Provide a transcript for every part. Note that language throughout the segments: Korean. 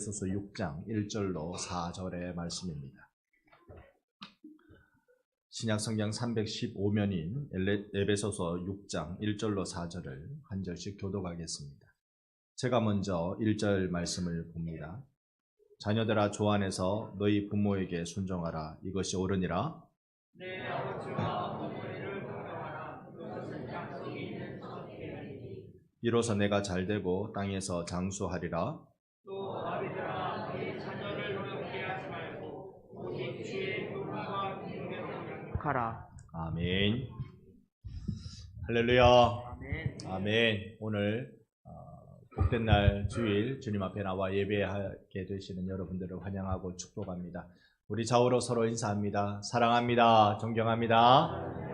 에베소서 6장 1절로 4절의 말씀입니다. 신약성경 315면인 에베소서 6장 1절로 4절을 한 절씩 교독하겠습니다. 제가 먼저 1절 말씀을 봅니다. 자녀들아, 주 안에서 너희 부모에게 순종하라. 이것이 옳으니라. 내 아버지와 어머니를 공경하라. 그것은 약속이 있는 첫 계명이니. 이로써 내가 잘되고 땅에서 장수하리라. 또 아비들아, 너희 자녀를 노엽게 하지 말고 오직 주의 교훈과 공경을 하라. 아멘. 할렐루야. 아멘. 아멘. 오늘 복된 날 주일 주님 앞에 나와 예배하게 되시는 여러분들을 환영하고 축복합니다. 우리 좌우로 서로 인사합니다. 사랑합니다. 존경합니다.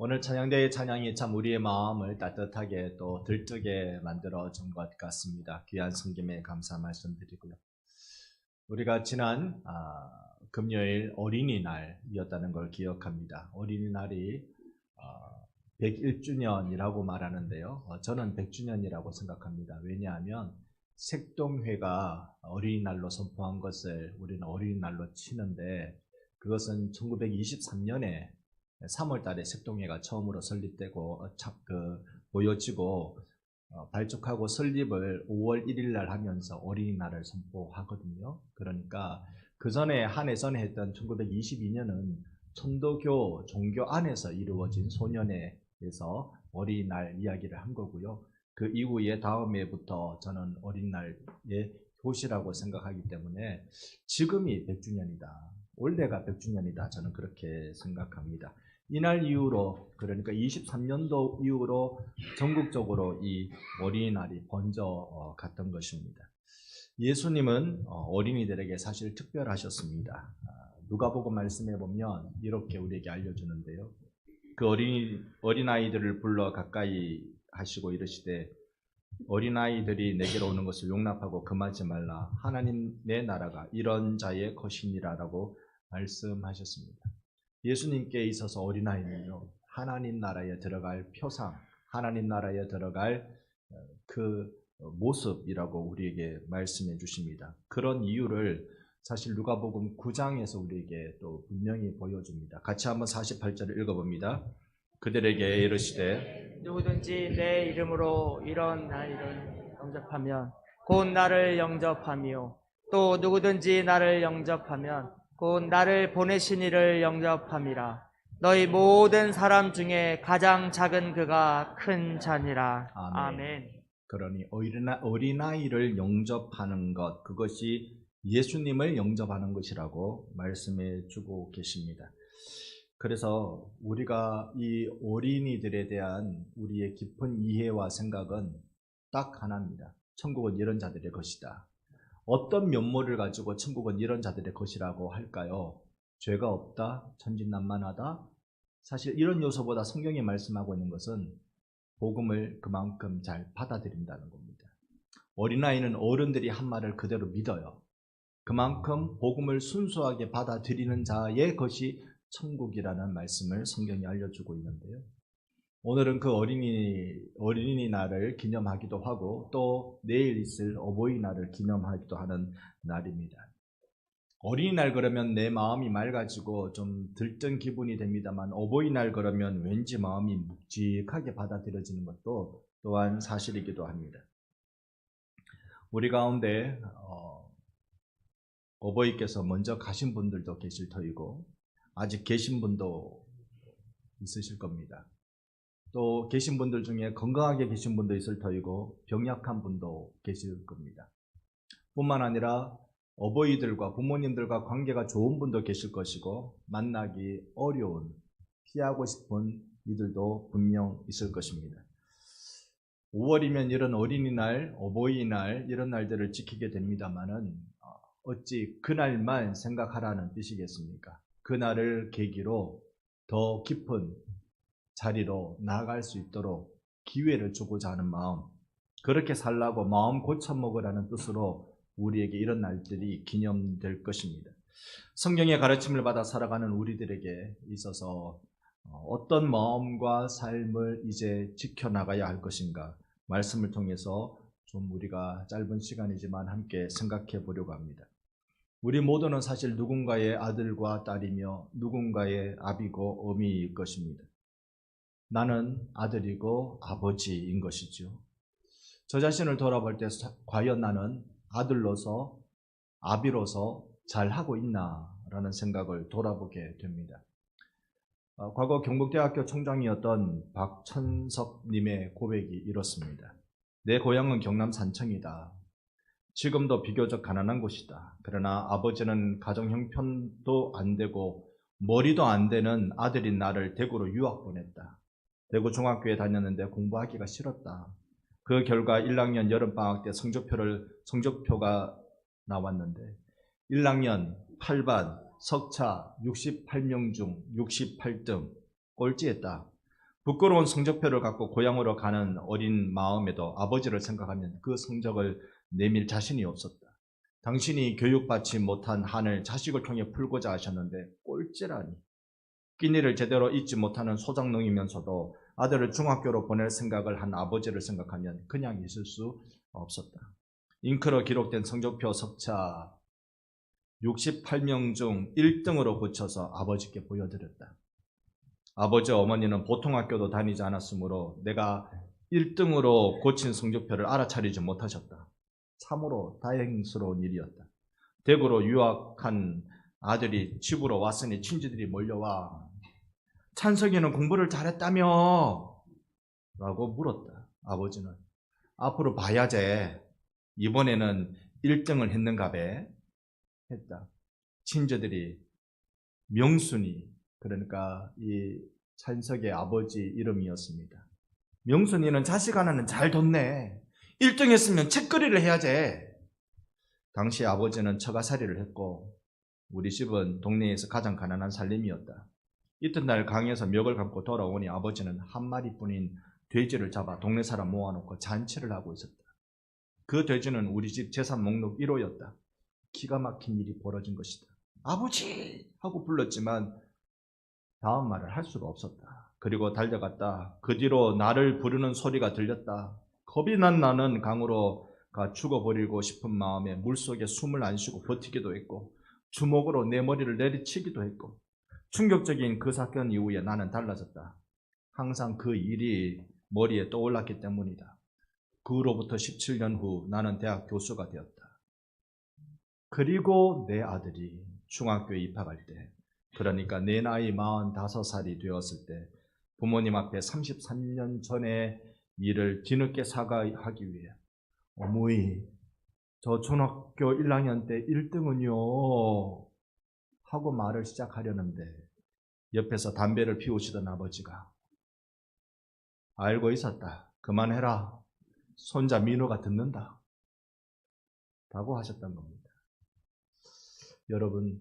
오늘 찬양대의 찬양이 참 우리의 마음을 따뜻하게 또 들뜨게 만들어 준 것 같습니다. 귀한 성김에 감사 말씀드리고요. 우리가 지난 금요일 어린이날이었다는 걸 기억합니다. 어린이날이 101주년이라고 말하는데요. 저는 100주년이라고 생각합니다. 왜냐하면 색동회가 어린이날로 선포한 것을 우리는 어린이날로 치는데, 그것은 1923년에 3월 달에 색동회가 처음으로 설립되고 보여지고 발족하고 설립을 5월 1일 날 하면서 어린이날을 선포하거든요. 그러니까 그 전에 한 해 전에 했던 1922년은 천도교 종교 안에서 이루어진 소년회에서 어린이날 이야기를 한 거고요. 그 이후에 다음 해부터 저는 어린이날의 효시라고 생각하기 때문에 지금이 100주년이다. 올해가 100주년이다. 저는 그렇게 생각합니다. 이날 이후로, 그러니까 23년도 이후로 전국적으로 이 어린이날이 번져 갔던 것입니다. 예수님은 어린이들에게 사실 특별하셨습니다. 누가복음 말씀에 보면 이렇게 우리에게 알려주는데요. 그 어린아이들을 불러 가까이 하시고 이르시되, 어린아이들이 내게로 오는 것을 용납하고 금하지 말라. 하나님 내 나라가 이런 자의 것이니라라고 말씀하셨습니다. 예수님께 있어서 어린아이는요, 하나님 나라에 들어갈 표상, 하나님 나라에 들어갈 그 모습이라고 우리에게 말씀해 주십니다. 그런 이유를 사실 누가복음 9장에서 우리에게 또 분명히 보여줍니다. 같이 한번 48절을 읽어봅니다. 그들에게 이르시되 누구든지 내 이름으로 이런 아이를 영접하면 곧 나를 영접하며, 또 누구든지 나를 영접하면 곧 나를 보내신 이를 영접함이라. 너희 모든 사람 중에 가장 작은 그가 큰 자니라. 아멘. 그러니 어린아이를 영접하는 것, 그것이 예수님을 영접하는 것이라고 말씀해 주고 계십니다. 그래서 우리가 이 어린이들에 대한 우리의 깊은 이해와 생각은 딱 하나입니다. 천국은 이런 자들의 것이다. 어떤 면모를 가지고 천국은 이런 자들의 것이라고 할까요? 죄가 없다, 천진난만하다. 사실 이런 요소보다 성경이 말씀하고 있는 것은 복음을 그만큼 잘 받아들인다는 겁니다. 어린아이는 어른들이 한 말을 그대로 믿어요. 그만큼 복음을 순수하게 받아들이는 자의 것이 천국이라는 말씀을 성경이 알려주고 있는데요. 오늘은 그 어린이날을 기념하기도 하고, 또 내일 있을 어버이날을 기념하기도 하는 날입니다. 어린이날 그러면 내 마음이 맑아지고 좀 들뜬 기분이 됩니다만, 어버이날 그러면 왠지 마음이 묵직하게 받아들여지는 것도 또한 사실이기도 합니다. 우리 가운데 어버이께서 먼저 가신 분들도 계실 터이고, 아직 계신 분도 있으실 겁니다. 또 계신 분들 중에 건강하게 계신 분도 있을 터이고, 병약한 분도 계실 겁니다. 뿐만 아니라 어버이들과 부모님들과 관계가 좋은 분도 계실 것이고, 만나기 어려운, 피하고 싶은 이들도 분명 있을 것입니다. 5월이면 이런 어린이날, 어버이날 이런 날들을 지키게 됩니다마는 어찌 그날만 생각하라는 뜻이겠습니까? 그날을 계기로 더 깊은 자리로 나아갈 수 있도록 기회를 주고자 하는 마음, 그렇게 살라고 마음 고쳐먹으라는 뜻으로 우리에게 이런 날들이 기념될 것입니다. 성경의 가르침을 받아 살아가는 우리들에게 있어서 어떤 마음과 삶을 이제 지켜나가야 할 것인가, 말씀을 통해서 좀 우리가 짧은 시간이지만 함께 생각해 보려고 합니다. 우리 모두는 사실 누군가의 아들과 딸이며 누군가의 아비고 어미일 것입니다. 나는 아들이고 아버지인 것이죠. 저 자신을 돌아볼 때 과연 나는 아들로서 아비로서 잘하고 있나라는 생각을 돌아보게 됩니다. 과거 경북대학교 총장이었던 박천석님의 고백이 이렇습니다. 내 고향은 경남 산청이다. 지금도 비교적 가난한 곳이다. 그러나 아버지는 가정 형편도 안 되고 머리도 안 되는 아들인 나를 대구로 유학 보냈다. 대구 중학교에 다녔는데 공부하기가 싫었다. 그 결과 1학년 여름방학 때 성적표가 나왔는데 1학년 8반 석차 68명 중 68등 꼴찌했다. 부끄러운 성적표를 갖고 고향으로 가는 어린 마음에도 아버지를 생각하면 그 성적을 내밀 자신이 없었다. 당신이 교육받지 못한 한을 자식을 통해 풀고자 하셨는데 꼴찌라니. 끼니를 제대로 잊지 못하는 소장농이면서도 아들을 중학교로 보낼 생각을 한 아버지를 생각하면 그냥 있을 수 없었다. 잉크로 기록된 성적표 석차 68명 중 1등으로 고쳐서 아버지께 보여드렸다. 아버지 어머니는 보통 학교도 다니지 않았으므로 내가 1등으로 고친 성적표를 알아차리지 못하셨다. 참으로 다행스러운 일이었다. 대구로 유학한 아들이 집으로 왔으니 친지들이 몰려와 찬석이는 공부를 잘했다며? 라고 물었다. 아버지는 앞으로 봐야지. 이번에는 1등을 했는가 배? 했다. 친지들이 명순이, 그러니까 이 찬석의 아버지 이름이었습니다. 명순이는 자식 하나는 잘 뒀네. 1등 했으면 책거리를 해야지. 당시 아버지는 처가살이를 했고 우리 집은 동네에서 가장 가난한 살림이었다. 이튿날 강에서 멱을 감고 돌아오니 아버지는 한 마리뿐인 돼지를 잡아 동네 사람 모아놓고 잔치를 하고 있었다. 그 돼지는 우리 집 재산 목록 1호였다. 기가 막힌 일이 벌어진 것이다. 아버지! 하고 불렀지만 다음 말을 할 수가 없었다. 그리고 달려갔다. 그 뒤로 나를 부르는 소리가 들렸다. 겁이 난 나는 강으로 가 죽어버리고 싶은 마음에 물속에 숨을 안 쉬고 버티기도 했고 주먹으로 내 머리를 내리치기도 했고 충격적인 그 사건 이후에 나는 달라졌다. 항상 그 일이 머리에 떠올랐기 때문이다. 그 후로부터 17년 후 나는 대학 교수가 되었다. 그리고 내 아들이 중학교에 입학할 때, 그러니까 내 나이 45살이 되었을 때 부모님 앞에 33년 전의 일을 뒤늦게 사과하기 위해 어머니, 저 중학교 1학년 때 1등은요 하고 말을 시작하려는데 옆에서 담배를 피우시던 아버지가 알고 있었다. 그만해라. 손자 민호가 듣는다. 라고 하셨던 겁니다. 여러분,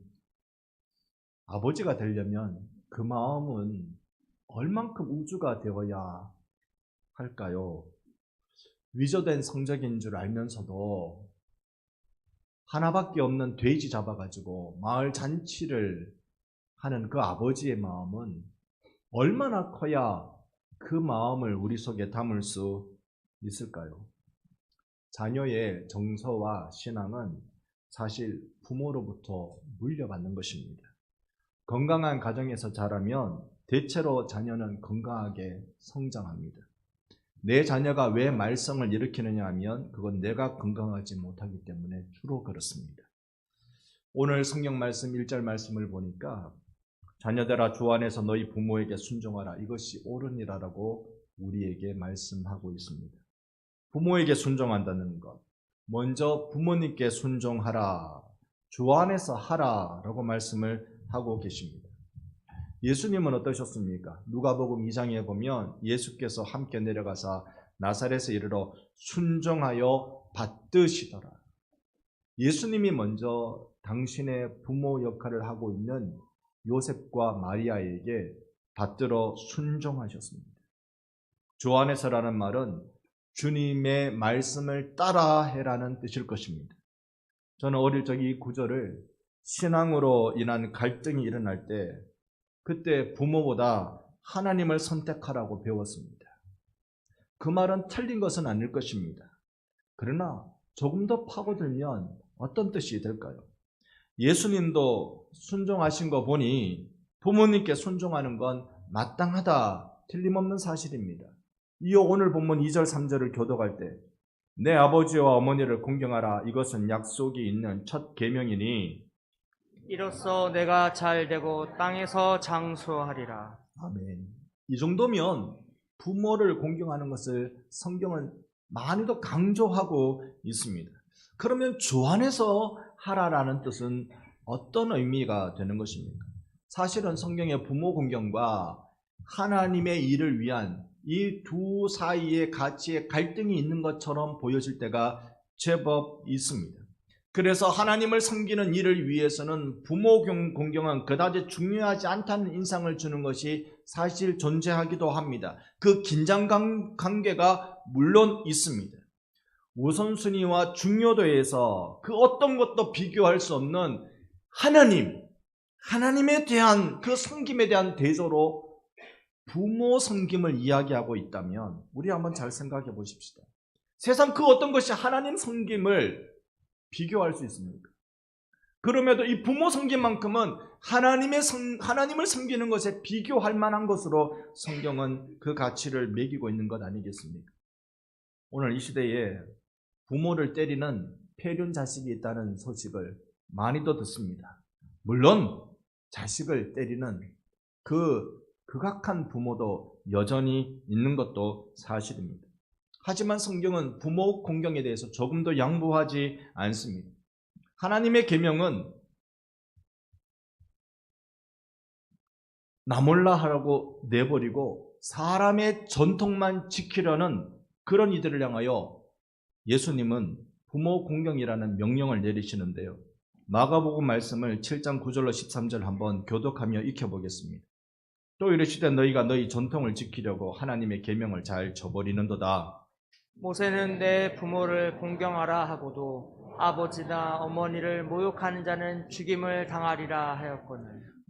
아버지가 되려면 그 마음은 얼만큼 우주가 되어야 할까요? 위조된 성적인 줄 알면서도 하나밖에 없는 돼지 잡아가지고 마을 잔치를 하는 그 아버지의 마음은 얼마나 커야 그 마음을 우리 속에 담을 수 있을까요? 자녀의 정서와 신앙은 사실 부모로부터 물려받는 것입니다. 건강한 가정에서 자라면 대체로 자녀는 건강하게 성장합니다. 내 자녀가 왜 말썽을 일으키느냐 하면 그건 내가 건강하지 못하기 때문에 주로 그렇습니다. 오늘 성경 말씀 1절 말씀을 보니까 자녀들아 주 안에서 너희 부모에게 순종하라. 이것이 옳으니라라고 우리에게 말씀하고 있습니다. 부모에게 순종한다는 것. 먼저 부모님께 순종하라. 주 안에서 하라. 라고 말씀을 하고 계십니다. 예수님은 어떠셨습니까? 누가복음 2장에 보면 예수께서 함께 내려가사 나사렛에 이르러 순종하여 받드시더라. 예수님이 먼저 당신의 부모 역할을 하고 있는 요셉과 마리아에게 받들어 순종하셨습니다. 주 안에서라는 말은 주님의 말씀을 따라해라는 뜻일 것입니다. 저는 어릴 적 이 구절을 신앙으로 인한 갈등이 일어날 때 그때 부모보다 하나님을 선택하라고 배웠습니다. 그 말은 틀린 것은 아닐 것입니다. 그러나 조금 더 파고들면 어떤 뜻이 될까요? 예수님도 순종하신 거 보니 부모님께 순종하는 건 마땅하다, 틀림없는 사실입니다. 이어 오늘 본문 2절, 3절을 교독할 때 내 아버지와 어머니를 공경하라, 이것은 약속이 있는 첫 계명이니 이로써 내가 잘 되고 땅에서 장수하리라. 아멘. 이 정도면 부모를 공경하는 것을 성경은 많이도 강조하고 있습니다. 그러면 주 안에서 하라라는 뜻은 어떤 의미가 되는 것입니까? 사실은 성경의 부모 공경과 하나님의 일을 위한 이 두 사이의 가치의 갈등이 있는 것처럼 보여질 때가 제법 있습니다. 그래서 하나님을 섬기는 일을 위해서는 부모 공경은 그다지 중요하지 않다는 인상을 주는 것이 사실 존재하기도 합니다. 그 긴장 관계가 물론 있습니다. 우선순위와 중요도에서 그 어떤 것도 비교할 수 없는 하나님에 대한 그 섬김에 대한 대조로 부모 섬김을 이야기하고 있다면 우리 한번 잘 생각해 보십시다. 세상 그 어떤 것이 하나님 섬김을 비교할 수 있습니까? 그럼에도 이 부모 섬김만큼은 하나님을 섬기는 것에 비교할 만한 것으로 성경은 그 가치를 매기고 있는 것 아니겠습니까? 오늘 이 시대에 부모를 때리는 폐륜 자식이 있다는 소식을 많이도 듣습니다. 물론 자식을 때리는 그 극악한 부모도 여전히 있는 것도 사실입니다. 하지만 성경은 부모 공경에 대해서 조금 더 양보하지 않습니다. 하나님의 계명은 나 몰라 하라고 내버리고 사람의 전통만 지키려는 그런 이들을 향하여 예수님은 부모 공경이라는 명령을 내리시는데요. 마가복음 말씀을 7장 9절로 13절 한번 교독하며 익혀보겠습니다. 또 이르시되 너희가 너희 전통을 지키려고 하나님의 계명을 잘 저버리는도다. 모세는 내 부모를 공경하라 하고도 아버지나 어머니를 모욕하는 자는 죽임을 당하리라 하였거늘.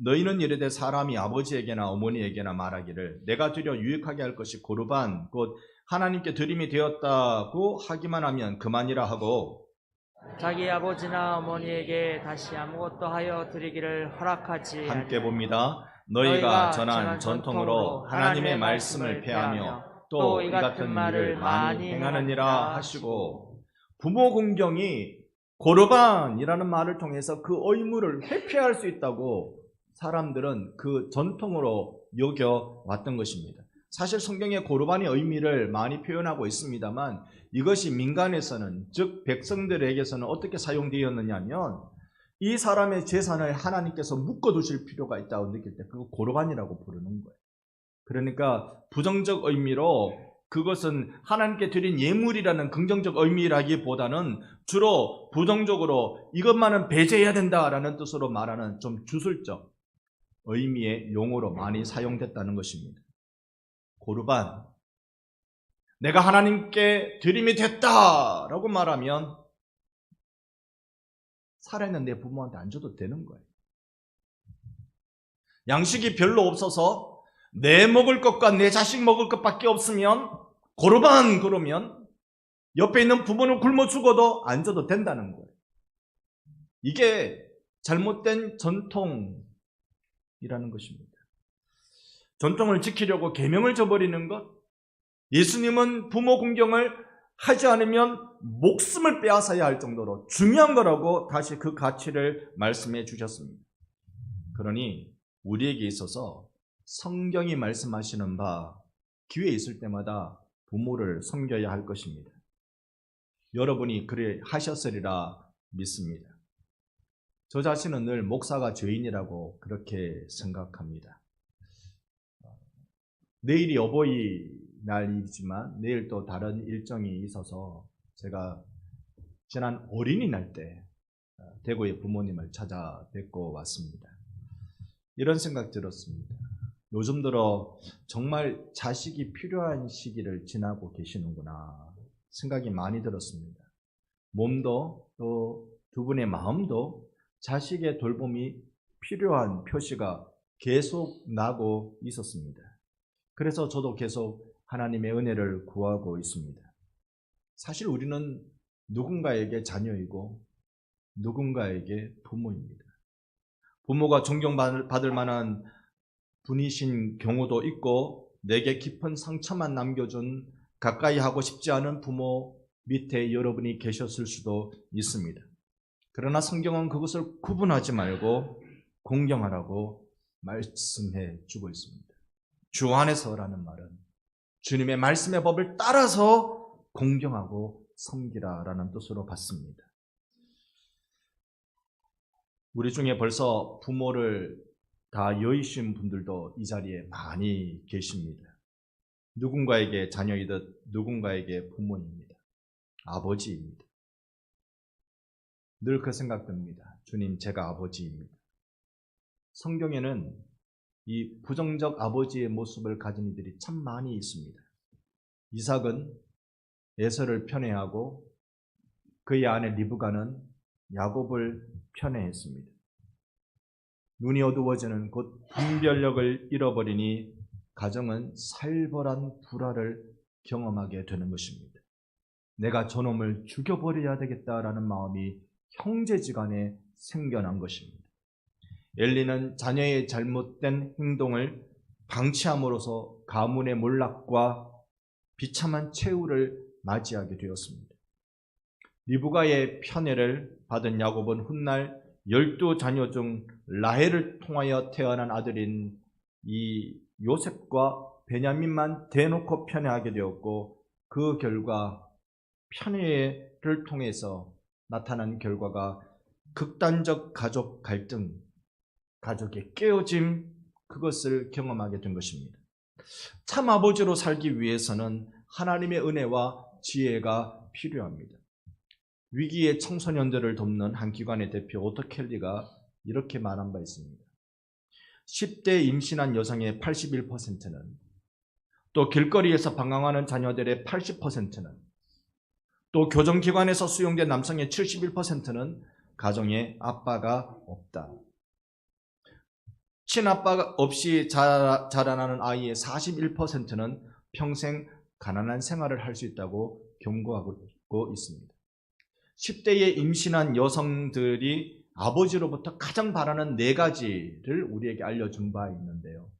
너희는 이르되 사람이 아버지에게나 어머니에게나 말하기를 내가 드려 유익하게 할 것이 고르반 곧 하나님께 드림이 되었다고 하기만 하면 그만이라 하고 자기 아버지나 어머니에게 다시 아무것도 하여 드리기를 허락하지 함께 봅니다. 너희가 전한 전통으로 하나님의 말씀을 폐하며 또 이 같은 말을 많이 행하느니라 하시고, 부모 공경이 고르반이라는 말을 통해서 그 의무를 회피할 수 있다고 사람들은 그 전통으로 여겨왔던 것입니다. 사실 성경의 고르반의 의미를 많이 표현하고 있습니다만 이것이 민간에서는, 즉 백성들에게서는 어떻게 사용되었느냐 하면 이 사람의 재산을 하나님께서 묶어두실 필요가 있다고 느낄 때 그거 고르반이라고 부르는 거예요. 그러니까 부정적 의미로 그것은 하나님께 드린 예물이라는 긍정적 의미라기보다는 주로 부정적으로 이것만은 배제해야 된다라는 뜻으로 말하는 좀 주술적 의미의 용어로 많이 사용됐다는 것입니다. 고르반, 내가 하나님께 드림이 됐다라고 말하면 살아있는 내 부모한테 안 줘도 되는 거예요. 양식이 별로 없어서 내 먹을 것과 내 자식 먹을 것밖에 없으면 고르반 그러면 옆에 있는 부모는 굶어 죽어도 안 줘도 된다는 거예요. 이게 잘못된 전통이라는 것입니다. 전통을 지키려고 계명을 저버리는 것, 예수님은 부모 공경을 하지 않으면 목숨을 빼앗아야 할 정도로 중요한 거라고 다시 그 가치를 말씀해 주셨습니다. 그러니 우리에게 있어서 성경이 말씀하시는 바 기회 있을 때마다 부모를 섬겨야 할 것입니다. 여러분이 그래 하셨으리라 믿습니다. 저 자신은 늘 목사가 죄인이라고 그렇게 생각합니다. 내일이 어버이날이지만 내일 또 다른 일정이 있어서 제가 지난 어린이날 때 대구의 부모님을 찾아뵙고 왔습니다. 이런 생각 들었습니다. 요즘 들어 정말 자식이 필요한 시기를 지나고 계시는구나 생각이 많이 들었습니다. 몸도 또 두 분의 마음도 자식의 돌봄이 필요한 표시가 계속 나고 있었습니다. 그래서 저도 계속 하나님의 은혜를 구하고 있습니다. 사실 우리는 누군가에게 자녀이고 누군가에게 부모입니다. 부모가 존경받을 만한 분이신 경우도 있고 내게 깊은 상처만 남겨준 가까이 하고 싶지 않은 부모 밑에 여러분이 계셨을 수도 있습니다. 그러나 성경은 그것을 구분하지 말고 공경하라고 말씀해 주고 있습니다. 주 안에서라는 말은 주님의 말씀의 법을 따라서 공경하고 섬기라라는 뜻으로 봤습니다. 우리 중에 벌써 부모를 다 여의신 분들도 이 자리에 많이 계십니다. 누군가에게 자녀이듯 누군가에게 부모입니다. 아버지입니다. 늘 그 생각됩니다. 주님, 제가 아버지입니다. 성경에는 이 부정적 아버지의 모습을 가진 이들이 참 많이 있습니다. 이삭은 에서를 편애하고 그의 아내 리브가는 야곱을 편애했습니다. 눈이 어두워지는 곧 분별력을 잃어버리니 가정은 살벌한 불화를 경험하게 되는 것입니다. 내가 저놈을 죽여버려야 되겠다라는 마음이 형제지간에 생겨난 것입니다. 엘리는 자녀의 잘못된 행동을 방치함으로써 가문의 몰락과 비참한 최후를 맞이하게 되었습니다. 리브가의 편애를 받은 야곱은 훗날 12자녀 중 라헬을 통하여 태어난 아들인 이 요셉과 베냐민만 대놓고 편애하게 되었고 그 결과 편애를 통해서 나타난 결과가 극단적 가족 갈등, 가족의 깨어짐, 그것을 경험하게 된 것입니다. 참 아버지로 살기 위해서는 하나님의 은혜와 지혜가 필요합니다. 위기의 청소년들을 돕는 한 기관의 대표 오터 켈리가 이렇게 말한 바 있습니다. 10대 임신한 여성의 81%는 또 길거리에서 방황하는 자녀들의 80%는 또 교정기관에서 수용된 남성의 71%는 가정에 아빠가 없다. 친아빠가 없이 자라나는 아이의 41%는 평생 가난한 생활을 할 수 있다고 경고하고 있습니다. 10대에 임신한 여성들이 아버지로부터 가장 바라는 4가지를 우리에게 알려준 바 있는데요.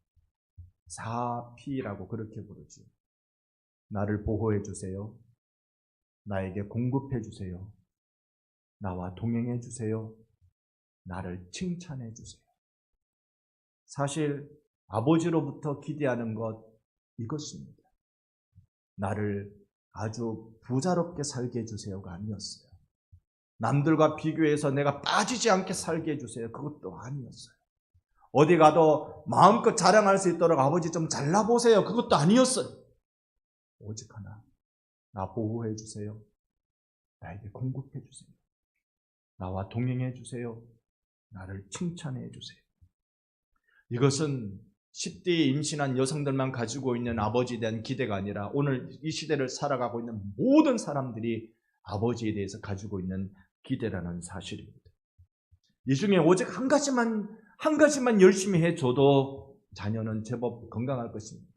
4P라고 그렇게 부르죠. 나를 보호해 주세요. 나에게 공급해 주세요. 나와 동행해 주세요. 나를 칭찬해 주세요. 사실 아버지로부터 기대하는 것 이것입니다. 나를 아주 부자롭게 살게 해주세요가 아니었어요. 남들과 비교해서 내가 빠지지 않게 살게 해주세요. 그것도 아니었어요. 어디 가도 마음껏 자랑할 수 있도록 아버지 좀 잘나보세요. 그것도 아니었어요. 오직 하나, 나 보호해 주세요. 나에게 공급해 주세요. 나와 동행해 주세요. 나를 칭찬해 주세요. 이것은 10대에 임신한 여성들만 가지고 있는 아버지에 대한 기대가 아니라 오늘 이 시대를 살아가고 있는 모든 사람들이 아버지에 대해서 가지고 있는 기대라는 사실입니다. 이 중에 오직 한 가지만 열심히 해줘도 자녀는 제법 건강할 것입니다.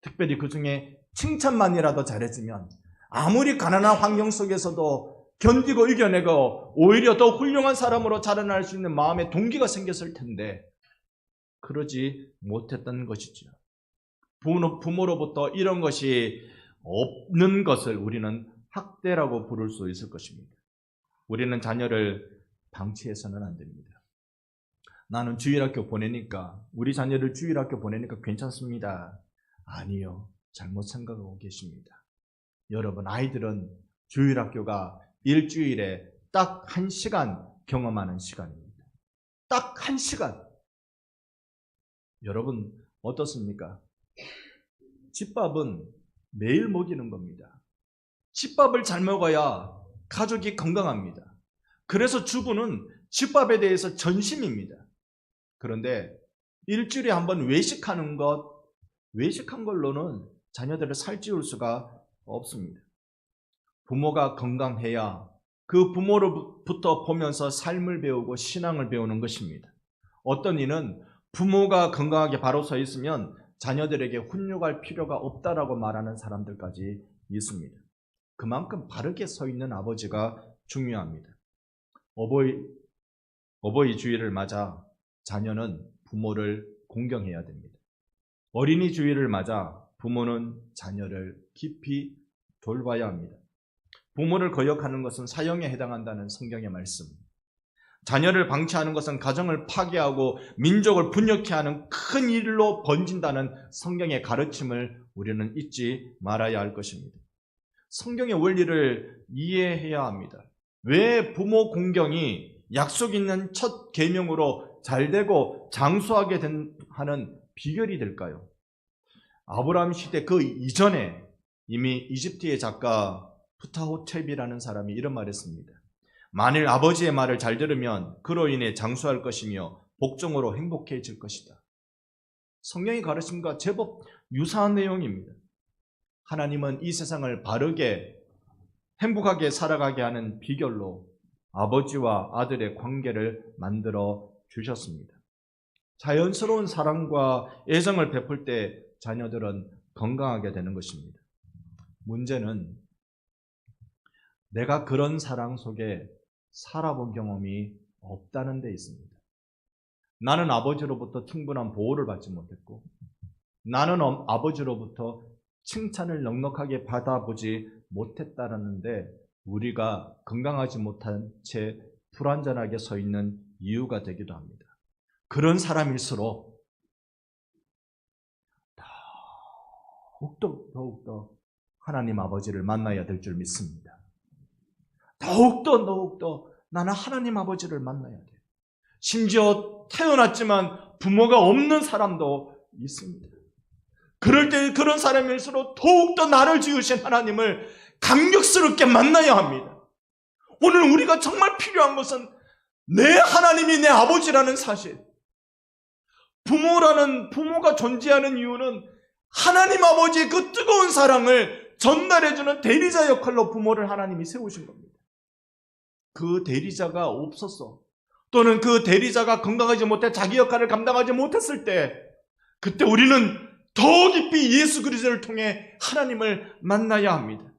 특별히 그 중에 칭찬만이라도 잘해주면 아무리 가난한 환경 속에서도 견디고 이겨내고 오히려 더 훌륭한 사람으로 자라날 수 있는 마음의 동기가 생겼을 텐데 그러지 못했던 것이죠. 부모로부터 이런 것이 없는 것을 우리는 학대라고 부를 수 있을 것입니다. 우리는 자녀를 방치해서는 안 됩니다. 나는 주일학교 보내니까, 우리 자녀를 주일학교 보내니까 괜찮습니다. 아니요. 잘못 생각하고 계십니다. 여러분, 아이들은 주일학교가 일주일에 딱 1시간 경험하는 시간입니다. 딱 1시간. 여러분 어떻습니까? 집밥은 매일 먹이는 겁니다. 집밥을 잘 먹어야 가족이 건강합니다. 그래서 주부는 집밥에 대해서 전심입니다. 그런데 일주일에 한 번 외식한 걸로는 자녀들을 살찌울 수가 없습니다. 부모가 건강해야 그 부모로부터 보면서 삶을 배우고 신앙을 배우는 것입니다. 어떤 이는 부모가 건강하게 바로 서 있으면 자녀들에게 훈육할 필요가 없다라고 말하는 사람들까지 있습니다. 그만큼 바르게 서 있는 아버지가 중요합니다. 어버이 주일을 맞아 자녀는 부모를 공경해야 됩니다. 어린이 주일을 맞아 부모는 자녀를 깊이 돌봐야 합니다. 부모를 거역하는 것은 사형에 해당한다는 성경의 말씀. 자녀를 방치하는 것은 가정을 파괴하고 민족을 분열케 하는 큰 일로 번진다는 성경의 가르침을 우리는 잊지 말아야 할 것입니다. 성경의 원리를 이해해야 합니다. 왜 부모 공경이 약속 있는 첫 계명으로 잘되고 장수하게 하는 비결이 될까요? 아브라함 시대 그 이전에 이미 이집트의 작가 푸타호텝이라는 사람이 이런 말을 했습니다. 만일 아버지의 말을 잘 들으면 그로 인해 장수할 것이며 복종으로 행복해질 것이다. 성경의 가르침과 제법 유사한 내용입니다. 하나님은 이 세상을 바르게 행복하게 살아가게 하는 비결로 아버지와 아들의 관계를 만들어 주셨습니다. 자연스러운 사랑과 애정을 베풀 때 자녀들은 건강하게 되는 것입니다. 문제는 내가 그런 사랑 속에 살아본 경험이 없다는 데 있습니다. 나는 아버지로부터 충분한 보호를 받지 못했고, 나는 아버지로부터 칭찬을 넉넉하게 받아보지 못했다는데 우리가 건강하지 못한 채 불완전하게 서 있는 이유가 되기도 합니다. 그런 사람일수록 더욱더 하나님 아버지를 만나야 될 줄 믿습니다. 더욱더 나는 하나님 아버지를 만나야 돼요. 심지어 태어났지만 부모가 없는 사람도 있습니다. 그럴 때 그런 사람일수록 더욱더 나를 지으신 하나님을 감격스럽게 만나야 합니다. 오늘 우리가 정말 필요한 것은 내 하나님이 내 아버지라는 사실. 부모가 존재하는 이유는 하나님 아버지의 그 뜨거운 사랑을 전달해주는 대리자 역할로 부모를 하나님이 세우신 겁니다. 그 대리자가 없었어. 또는 그 대리자가 건강하지 못해 자기 역할을 감당하지 못했을 때, 그때 우리는 더 깊이 예수 그리스도를 통해 하나님을 만나야 합니다.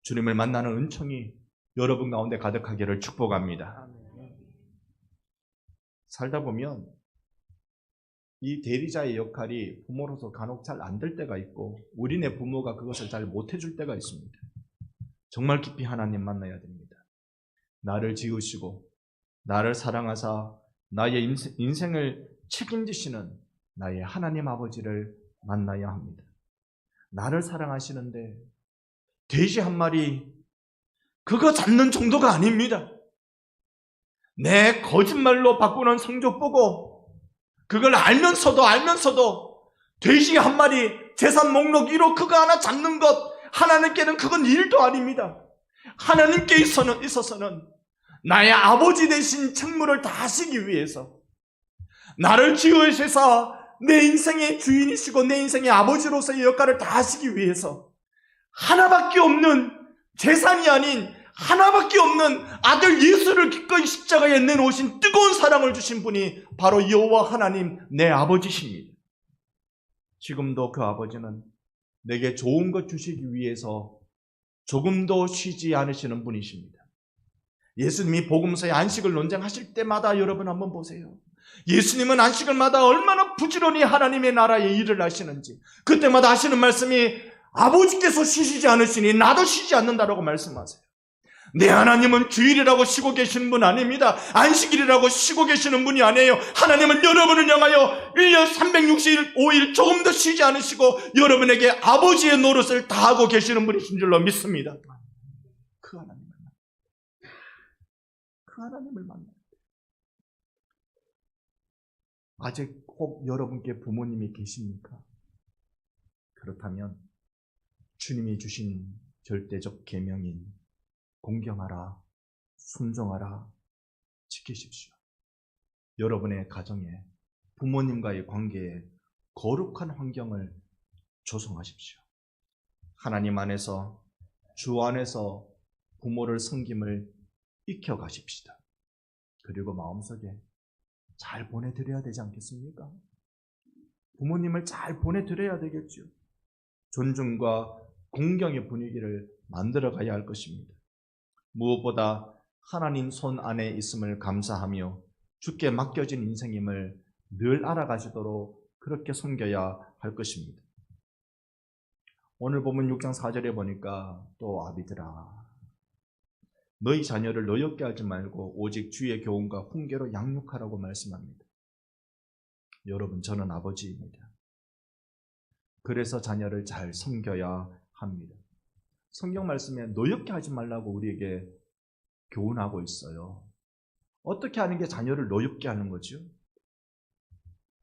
주님을 만나는 은총이 여러분 가운데 가득하기를 축복합니다. 살다 보면 이 대리자의 역할이 부모로서 간혹 잘 안 될 때가 있고 우리네 부모가 그것을 잘 못해줄 때가 있습니다. 정말 깊이 하나님 만나야 됩니다. 나를 지으시고 나를 사랑하사 나의 인생을 책임지시는 나의 하나님 아버지를 만나야 합니다. 나를 사랑하시는데 돼지 한 마리 그거 잡는 정도가 아닙니다. 내 거짓말로 바꾸는 성적 보고 그걸 알면서도 돼지 한 마리 재산 목록 1호 그거 하나 잡는 것 하나님께는 그건 일도 아닙니다. 하나님께 있어서는 나의 아버지 되신 책무를 다하시기 위해서 나를 지으셔서 내 인생의 주인이시고 내 인생의 아버지로서의 역할을 다하시기 위해서 하나밖에 없는 재산이 아닌 하나밖에 없는 아들 예수를 기꺼이 십자가에 내놓으신 뜨거운 사랑을 주신 분이 바로 여호와 하나님 내 아버지십니다. 지금도 그 아버지는 내게 좋은 것 주시기 위해서 조금도 쉬지 않으시는 분이십니다. 예수님이 복음서의 안식을 논쟁하실 때마다 여러분 한번 보세요. 예수님은 안식일마다 얼마나 부지런히 하나님의 나라의 일을 하시는지 그때마다 하시는 말씀이 아버지께서 쉬시지 않으시니 나도 쉬지 않는다라고 말씀하세요. 내 하나님은 주일이라고 쉬고 계시는 분 아닙니다. 안식일이라고 쉬고 계시는 분이 아니에요. 하나님은 여러분을 향하여 1년 365일 조금도 쉬지 않으시고 여러분에게 아버지의 노릇을 다하고 계시는 분이신 줄로 믿습니다. 그 하나님을 만나요. 아직 혹 여러분께 부모님이 계십니까? 그렇다면 주님이 주신 절대적 계명인 공경하라, 순종하라, 지키십시오. 여러분의 가정에 부모님과의 관계에 거룩한 환경을 조성하십시오. 하나님 안에서 주 안에서 부모를 섬김을 익혀가십시다. 그리고 마음속에 잘 보내드려야 되지 않겠습니까? 부모님을 잘 보내드려야 되겠죠. 존중과 공경의 분위기를 만들어 가야 할 것입니다. 무엇보다 하나님 손 안에 있음을 감사하며 주께 맡겨진 인생임을 늘 알아가시도록 그렇게 섬겨야 할 것입니다. 오늘 보면 6장 4절에 보니까 또 아비들아 너희 자녀를 노엽게 하지 말고 오직 주의 교훈과 훈계로 양육하라고 말씀합니다. 여러분, 저는 아버지입니다. 그래서 자녀를 잘 섬겨야 합니다. 성경 말씀에 노엽게 하지 말라고 우리에게 교훈하고 있어요. 어떻게 하는 게 자녀를 노엽게 하는 거죠?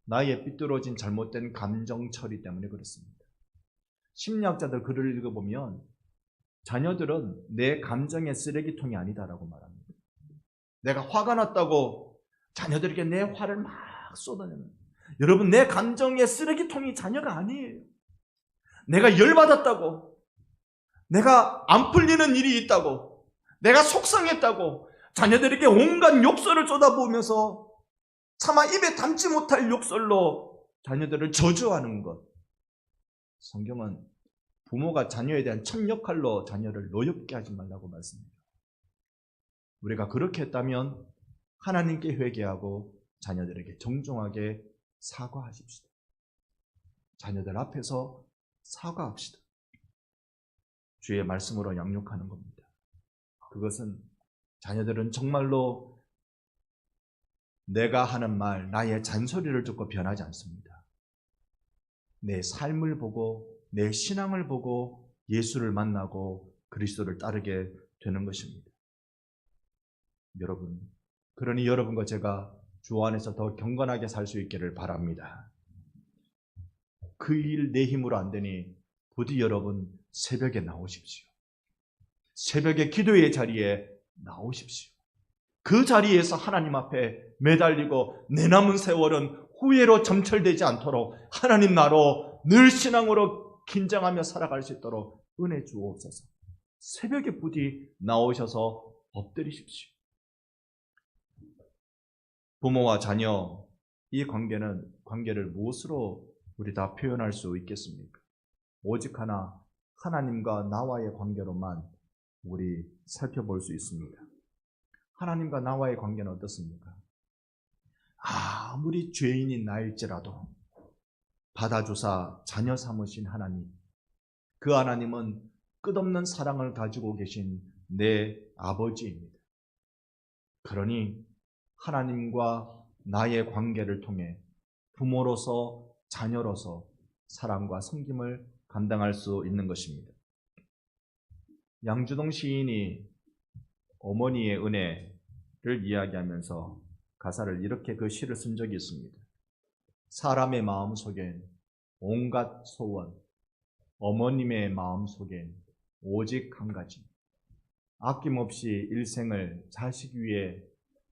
나의 삐뚤어진 잘못된 감정 처리 때문에 그렇습니다. 심리학자들 글을 읽어보면 자녀들은 내 감정의 쓰레기통이 아니다라고 말합니다. 내가 화가 났다고 자녀들에게 내 화를 막 쏟아내는, 여러분, 내 감정의 쓰레기통이 자녀가 아니에요. 내가 열받았다고, 내가 안 풀리는 일이 있다고, 내가 속상했다고 자녀들에게 온갖 욕설을 쏟아부으면서 차마 입에 담지 못할 욕설로 자녀들을 저주하는 것, 성경은 부모가 자녀에 대한 첫 역할로 자녀를 노엽게 하지 말라고 말씀해요. 우리가 그렇게 했다면 하나님께 회개하고 자녀들에게 정중하게 사과하십시다. 자녀들 앞에서 사과합시다. 주의 말씀으로 양육하는 겁니다. 그것은 자녀들은 정말로 내가 하는 말, 나의 잔소리를 듣고 변하지 않습니다. 내 삶을 보고 내 신앙을 보고 예수를 만나고 그리스도를 따르게 되는 것입니다. 여러분, 그러니 여러분과 제가 주 안에서 더 경건하게 살 수 있기를 바랍니다. 그 일 내 힘으로 안 되니 부디 여러분 새벽에 나오십시오. 새벽에 기도의 자리에 나오십시오. 그 자리에서 하나님 앞에 매달리고 내 남은 세월은 후회로 점철되지 않도록 하나님 나로 늘 신앙으로 긴장하며 살아갈 수 있도록 은혜 주옵소서. 새벽에 부디 나오셔서 엎드리십시오. 부모와 자녀, 이 관계를 무엇으로 우리 다 표현할 수 있겠습니까? 오직 하나, 하나님과 나와의 관계로만 우리 살펴볼 수 있습니다. 하나님과 나와의 관계는 어떻습니까? 아무리 죄인인 나일지라도 받아주사 자녀 삼으신 하나님, 그 하나님은 끝없는 사랑을 가지고 계신 내 아버지입니다. 그러니 하나님과 나의 관계를 통해 부모로서 자녀로서 사랑과 섬김을 감당할 수 있는 것입니다. 양주동 시인이 어머니의 은혜를 이야기하면서 가사를 이렇게 그 시를 쓴 적이 있습니다. 사람의 마음 속엔 온갖 소원, 어머님의 마음 속엔 오직 한 가지, 아낌없이 일생을 자식 위에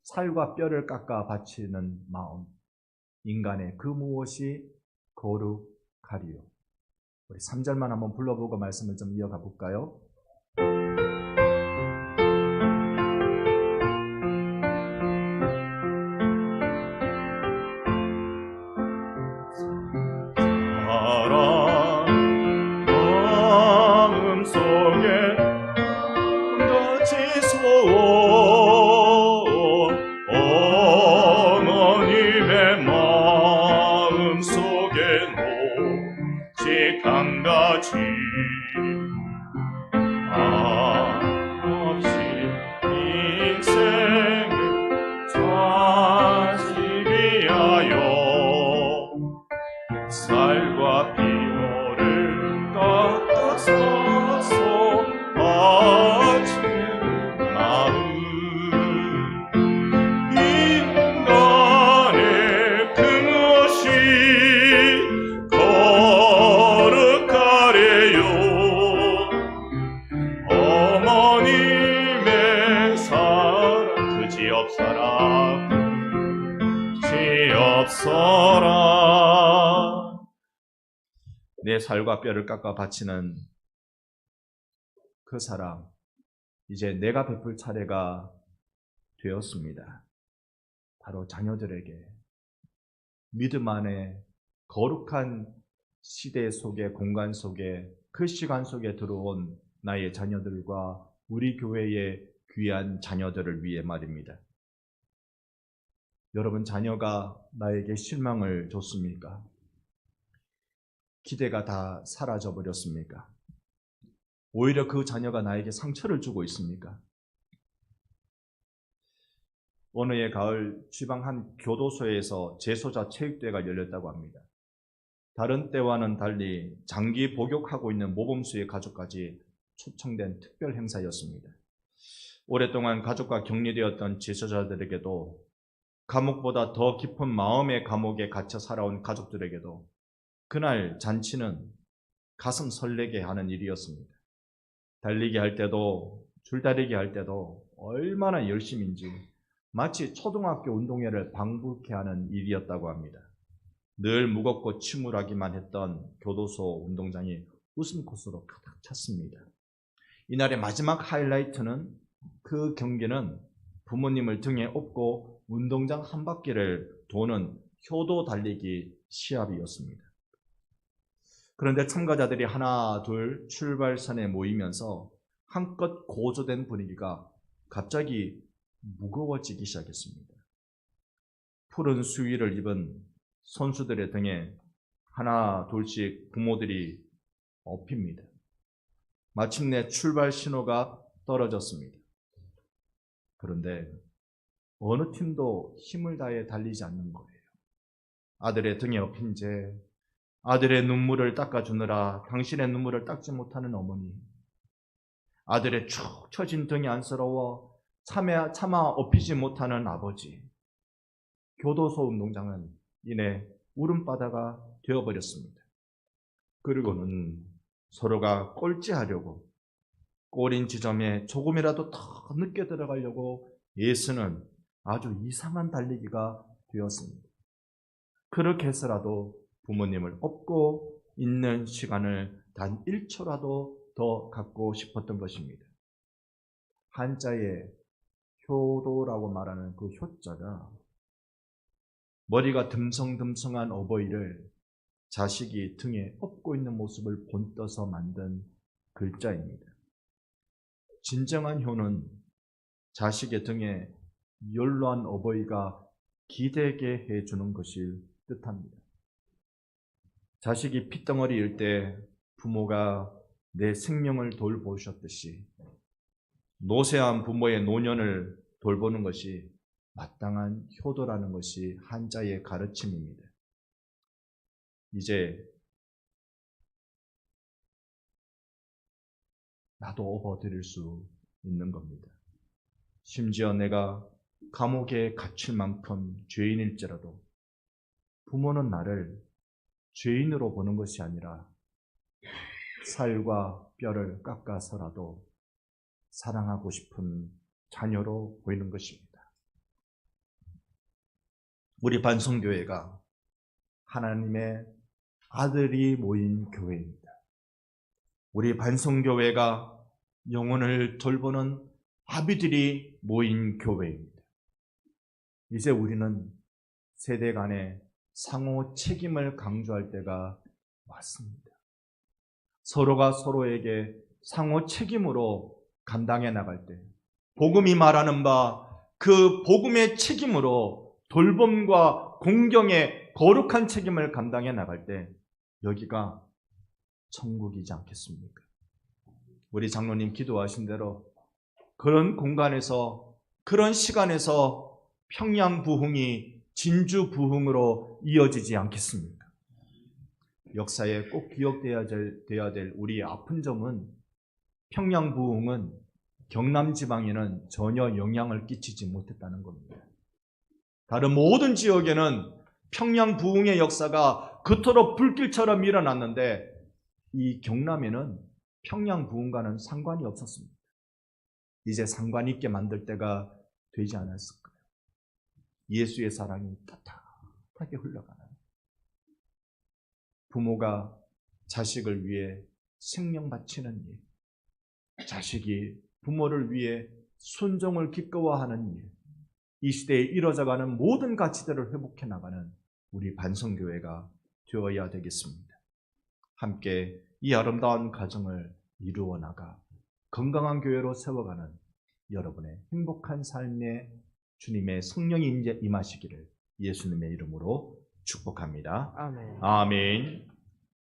살과 뼈를 깎아 바치는 마음, 인간의 그 무엇이 거룩하리요. 우리 3절만 한번 불러보고 말씀을 좀 이어가 볼까요? 내 살과 뼈를 깎아 바치는 그 사랑, 이제 내가 베풀 차례가 되었습니다. 바로 자녀들에게 믿음 안에 거룩한 시대 속에, 공간 속에, 그 시간 속에 들어온 나의 자녀들과 우리 교회의 귀한 자녀들을 위해 말입니다. 여러분, 자녀가 나에게 실망을 줬습니까? 기대가 다 사라져 버렸습니까? 오히려 그 자녀가 나에게 상처를 주고 있습니까? 어느 해 가을 지방 한 교도소에서 재소자 체육대회가 열렸다고 합니다. 다른 때와는 달리 장기 복역하고 있는 모범수의 가족까지 초청된 특별 행사였습니다. 오랫동안 가족과 격리되었던 재소자들에게도, 감옥보다 더 깊은 마음의 감옥에 갇혀 살아온 가족들에게도 그날 잔치는 가슴 설레게 하는 일이었습니다. 달리기 할 때도, 줄다리기 할 때도 얼마나 열심인지 마치 초등학교 운동회를 방불케 하는 일이었다고 합니다. 늘 무겁고 침울하기만 했던 교도소 운동장이 웃음 코스로 가득 찼습니다. 이날의 마지막 하이라이트는, 그 경기는 부모님을 등에 업고 운동장 한 바퀴를 도는 효도 달리기 시합이었습니다. 그런데 참가자들이 하나 둘 출발선에 모이면서 한껏 고조된 분위기가 갑자기 무거워지기 시작했습니다. 푸른 수의를 입은 선수들의 등에 하나 둘씩 부모들이 업힙니다. 마침내 출발 신호가 떨어졌습니다. 그런데 어느 팀도 힘을 다해 달리지 않는 거예요. 아들의 등에 업힌 채 아들의 눈물을 닦아주느라 당신의 눈물을 닦지 못하는 어머니, 아들의 축 처진 등이 안쓰러워 차마 업히지 못하는 아버지, 교도소 운동장은 이내 울음바다가 되어버렸습니다. 그리고는 서로가 꼴찌하려고, 골인 지점에 조금이라도 더 늦게 들어가려고 애쓰는 아주 이상한 달리기가 되었습니다. 그렇게 해서라도 부모님을 업고 있는 시간을 단 1초라도 더 갖고 싶었던 것입니다. 한자의 효도라고 말하는 그 효자가 머리가 듬성듬성한 어버이를 자식이 등에 업고 있는 모습을 본떠서 만든 글자입니다. 진정한 효는 자식의 등에 연로한 어버이가 기대게 해주는 것을 뜻합니다. 자식이 핏덩어리일 때 부모가 내 생명을 돌보셨듯이 노쇠한 부모의 노년을 돌보는 것이 마땅한 효도라는 것이 한자의 가르침입니다. 이제 나도 업어드릴 수 있는 겁니다. 심지어 내가 감옥에 갇힐 만큼 죄인일지라도 부모는 나를 죄인으로 보는 것이 아니라 살과 뼈를 깎아서라도 사랑하고 싶은 자녀로 보이는 것입니다. 우리 반성교회가 하나님의 아들이 모인 교회입니다. 우리 반성교회가 영혼을 돌보는 아비들이 모인 교회입니다. 이제 우리는 세대 간의 상호 책임을 강조할 때가 왔습니다. 서로가 서로에게 상호 책임으로 감당해 나갈 때, 복음이 말하는 바 그 복음의 책임으로 돌봄과 공경의 거룩한 책임을 감당해 나갈 때 여기가 천국이지 않겠습니까? 우리 장로님 기도하신 대로 그런 공간에서, 그런 시간에서 평양 부흥이 진주 부흥으로 이어지지 않겠습니까? 역사에 꼭 기억되어야 될 우리 아픈 점은, 평양 부흥은 경남 지방에는 전혀 영향을 끼치지 못했다는 겁니다. 다른 모든 지역에는 평양 부흥의 역사가 그토록 불길처럼 일어났는데 이 경남에는 평양 부흥과는 상관이 없었습니다. 이제 상관 있게 만들 때가 되지 않았을까요? 예수의 사랑이 따뜻하게 흘러가는, 부모가 자식을 위해 생명 바치는 일, 자식이 부모를 위해 순종을 기꺼워하는 일, 이 시대에 이뤄져가는 모든 가치들을 회복해 나가는 우리 반성교회가 되어야 되겠습니다. 함께 이 아름다운 가정을 이루어 나가 건강한 교회로 세워가는 여러분의 행복한 삶에 주님의 성령이 임하시기를 예수님의 이름으로 축복합니다. 아멘. 아멘.